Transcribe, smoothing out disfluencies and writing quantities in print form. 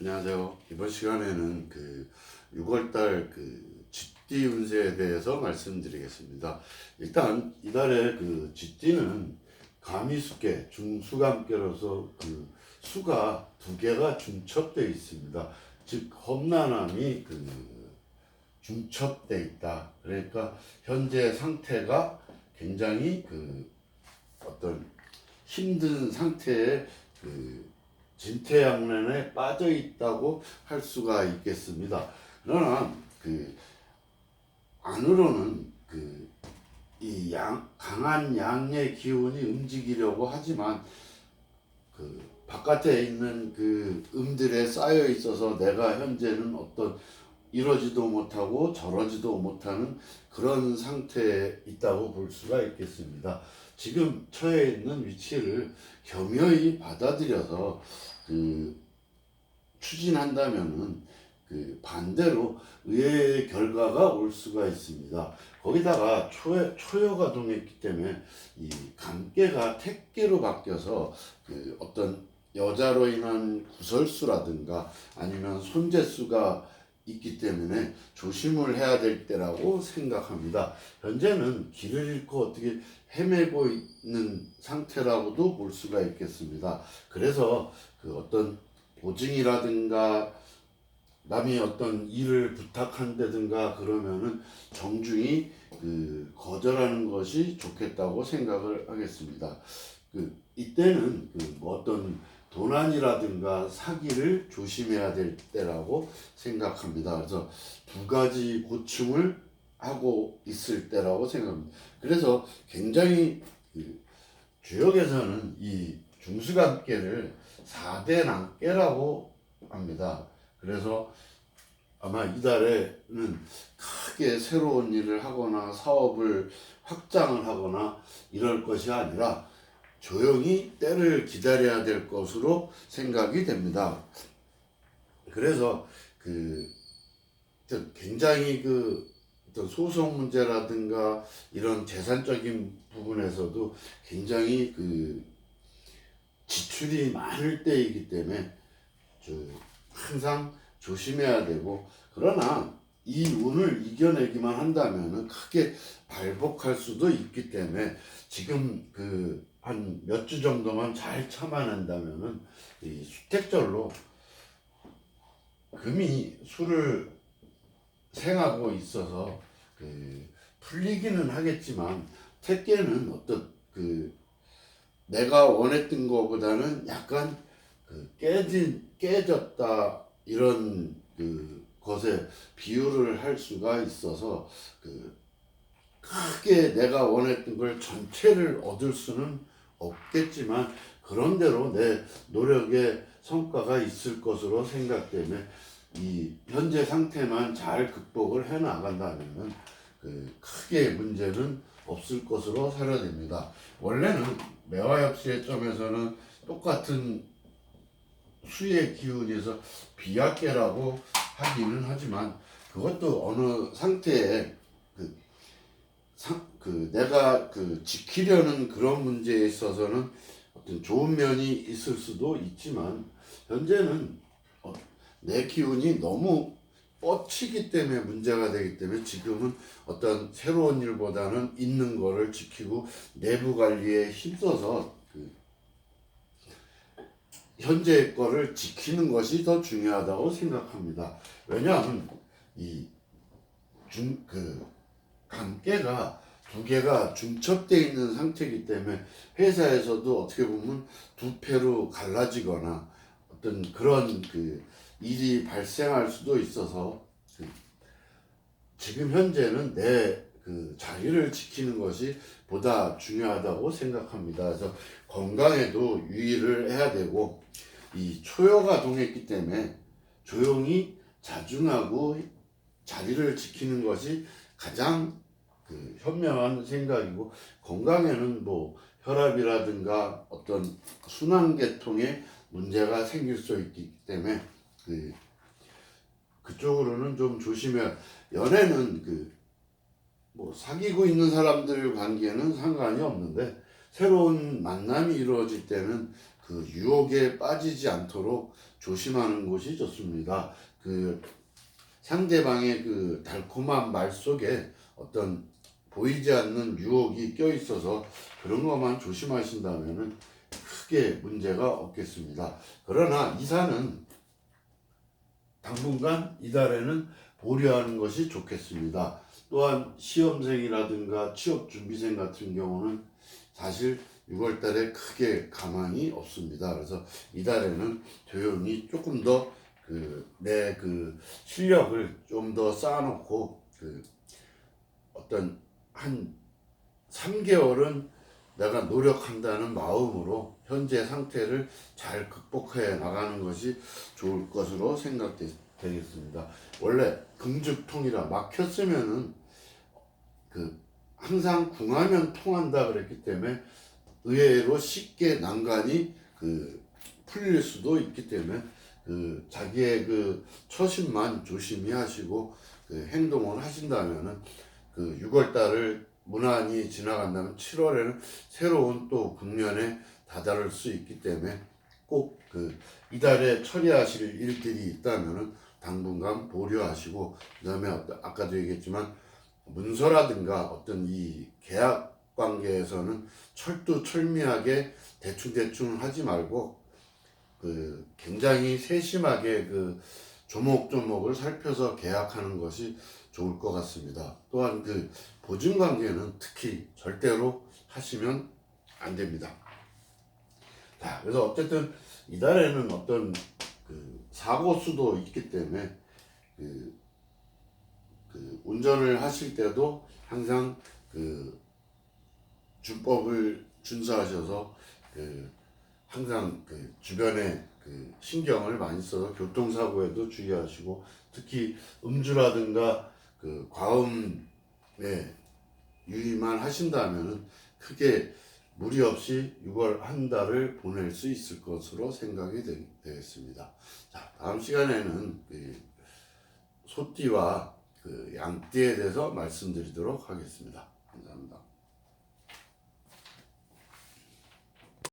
안녕하세요. 이번 시간에는 6월달 쥐띠 운세에 대해서 말씀드리겠습니다. 일단 이달의 쥐띠는 가미수께 중수감께로서 수가 두 개가 중첩되어 있습니다. 즉 험난함이 중첩되어 있다. 그러니까 현재 상태가 굉장히 어떤 힘든 상태에 진퇴양난에 빠져 있다고 할 수가 있겠습니다. 그러나 안으로는 이 강한 양의 기운이 움직이려고 하지만 바깥에 있는 음들에 쌓여 있어서 내가 현재는 어떤 이러지도 못하고 저러지도 못하는 그런 상태에 있다고 볼 수가 있겠습니다. 지금 처해 있는 위치를 겸허히 받아들여서 추진한다면은 반대로 의외의 결과가 올 수가 있습니다. 거기다가 초여가 동했기 때문에 이 간계가 택계로 바뀌어서 어떤 여자로 인한 구설수라든가 아니면 손재수가 있기 때문에 조심을 해야 될 때라고 생각합니다. 현재는 길을 잃고 어떻게 헤매고 있는 상태라고도 볼 수가 있겠습니다. 그래서 어떤 보증이라든가 남이 어떤 일을 부탁한다든가 그러면은 정중히 거절하는 것이 좋겠다고 생각을 하겠습니다. 이때는 뭐 어떤 도난이라든가 사기를 조심해야 될 때라고 생각합니다. 그래서 두 가지 고충을 하고 있을 때라고 생각합니다. 그래서 굉장히 주역에서는 이 중수관계를 4대 난계라고 합니다. 그래서 아마 이달에는 크게 새로운 일을 하거나 사업을 확장을 하거나 이럴 것이 아니라 조용히 때를 기다려야 될 것으로 생각이 됩니다. 그래서 굉장히 어떤 소송 문제라든가 이런 재산적인 부분에서도 굉장히 지출이 많을 때이기 때문에 항상 조심해야 되고, 그러나 이 운을 이겨내기만 한다면 크게 발복할 수도 있기 때문에 지금 한 몇 주 정도만 잘 참아낸다면은 이 수택절로 금이 수를 생하고 있어서 풀리기는 하겠지만 택계는 어떤 내가 원했던 것보다는 약간 깨졌다 이런 것에 비유를 할 수가 있어서 크게 내가 원했던 걸 전체를 얻을 수는 없겠지만 그런대로 내 노력의 성과가 있을 것으로 생각되며 이 현재 상태만 잘 극복을 해 나간다면 크게 문제는 없을 것으로 사료됩니다. 원래는 매화역시의 점에서는 똑같은 수의 기운에서 비약계라고 하기는 하지만 그것도 어느 상태에 내가 지키려는 그런 문제에 있어서는 어떤 좋은 면이 있을 수도 있지만 현재는 내 기운이 너무 뻗치기 때문에 문제가 되기 때문에 지금은 어떤 새로운 일보다는 있는 거를 지키고 내부 관리에 힘써서 현재 거를 지키는 것이 더 중요하다고 생각합니다. 왜냐하면 이 관계가 두 개가 중첩되어 있는 상태이기 때문에 회사에서도 어떻게 보면 두 패로 갈라지거나 어떤 그런 일이 발생할 수도 있어서 지금 현재는 내 자리를 지키는 것이 보다 중요하다고 생각합니다. 그래서 건강에도 유의를 해야 되고 이 초여가 동했기 때문에 조용히 자중하고 자리를 지키는 것이 가장 현명한 생각이고, 건강에는 뭐 혈압이라든가 어떤 순환계통에 문제가 생길 수 있기 때문에 그쪽으로는 좀 조심해야. 연애는 뭐 사귀고 있는 사람들 관계는 상관이 없는데 새로운 만남이 이루어질 때는 그 유혹에 빠지지 않도록 조심하는 것이 좋습니다. 그 상대방의 그 달콤한 말 속에 어떤 보이지 않는 유혹이 껴 있어서 그런 것만 조심하신다면은 크게 문제가 없겠습니다. 그러나 이사는 당분간 이달에는 보류하는 것이 좋겠습니다. 또한 시험생이라든가 취업준비생 같은 경우는 사실 6월 달에 크게 가망이 없습니다. 그래서 이달에는 조용히 조금 더 내 실력을 좀 더 쌓아놓고 어떤 한 3개월은 내가 노력한다는 마음으로 현재 상태를 잘 극복해 나가는 것이 좋을 것으로 생각되겠습니다. 원래 금죽통이라 막혔으면은 항상 궁하면 통한다 그랬기 때문에 의외로 쉽게 난관이 풀릴 수도 있기 때문에 자기의 처신만 조심히 하시고 행동을 하신다면은 6월 달을 무난히 지나간다면 7월에는 새로운 또 국면에 다다를 수 있기 때문에 꼭 이달에 처리하실 일들이 있다면은 당분간 보류하시고, 그 다음에 아까도 얘기했지만 문서라든가 어떤 이 계약 관계에서는 철두철미하게 대충대충 하지 말고 굉장히 세심하게 조목조목을 살펴서 계약하는 것이 좋을 것 같습니다. 또한 보증 관계는 특히 절대로 하시면 안 됩니다. 자, 그래서 어쨌든 이달에는 어떤 사고 수도 있기 때문에 운전을 하실 때도 항상 준법을 준수하셔서 항상 주변에 신경을 많이 써서 교통사고에도 주의하시고, 특히 음주라든가 과음에 유의만 하신다면 크게 무리 없이 6월 한 달을 보낼 수 있을 것으로 생각이 되겠습니다. 자, 다음 시간에는 소띠와 양띠에 대해서 말씀드리도록 하겠습니다. 감사합니다.